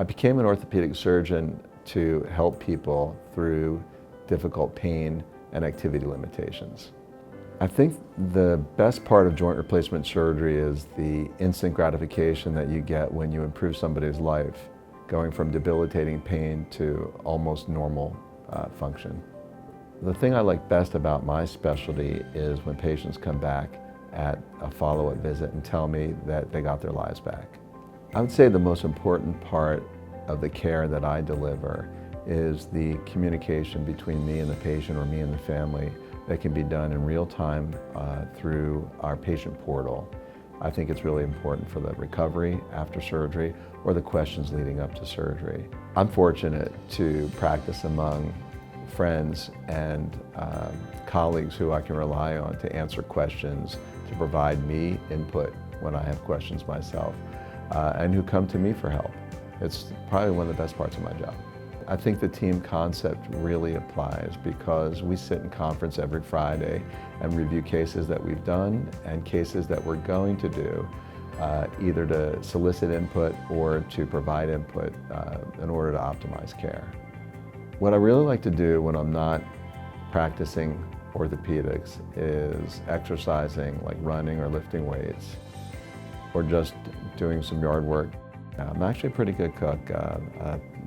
I became an orthopedic surgeon to help people through difficult pain and activity limitations. I think the best part of joint replacement surgery is the instant gratification that you get when you improve somebody's life, going from debilitating pain to almost normal function. The thing I like best about my specialty is when patients come back at a follow-up visit and tell me that they got their lives back. I would say the most important part of the care that I deliver is the communication between me and the patient or me and the family that can be done in real time through our patient portal. I think it's really important for the recovery after surgery or the questions leading up to surgery. I'm fortunate to practice among friends and colleagues who I can rely on to answer questions, to provide me input when I have questions myself, and who come to me for help. It's probably one of the best parts of my job. I think the team concept really applies because we sit in conference every Friday and review cases that we've done and cases that we're going to do, either to solicit input or to provide input in order to optimize care. What I really like to do when I'm not practicing orthopedics is exercising, like running or lifting weights, or just doing some yard work. I'm actually a pretty good cook,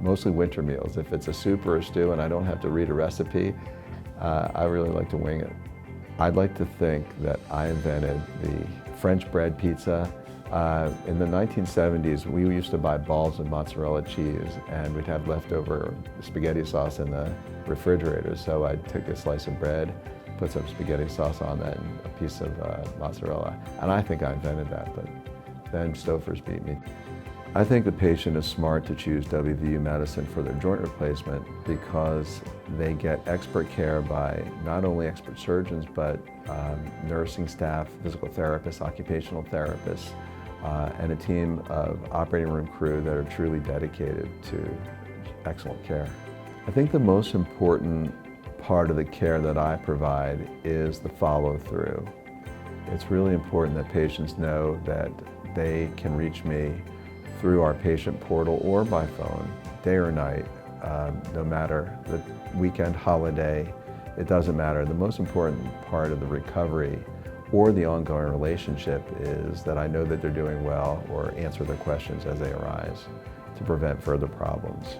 mostly winter meals. If it's a soup or a stew and I don't have to read a recipe, I really like to wing it. I'd like to think that I invented the French bread pizza. In the 1970s, we used to buy balls of mozzarella cheese and we'd have leftover spaghetti sauce in the refrigerator. So I took a slice of bread, put some spaghetti sauce on that and a piece of mozzarella. And I think I invented that, but then Stouffer's beat me. I think the patient is smart to choose WVU medicine for their joint replacement because they get expert care by not only expert surgeons, but nursing staff, physical therapists, occupational therapists, and a team of operating room crew that are truly dedicated to excellent care. I think the most important part of the care that I provide is the follow-through. It's really important that patients know that they can reach me through our patient portal or by phone, day or night, no matter the weekend, holiday, it doesn't matter. The most important part of the recovery or the ongoing relationship is that I know that they're doing well or answer their questions as they arise to prevent further problems.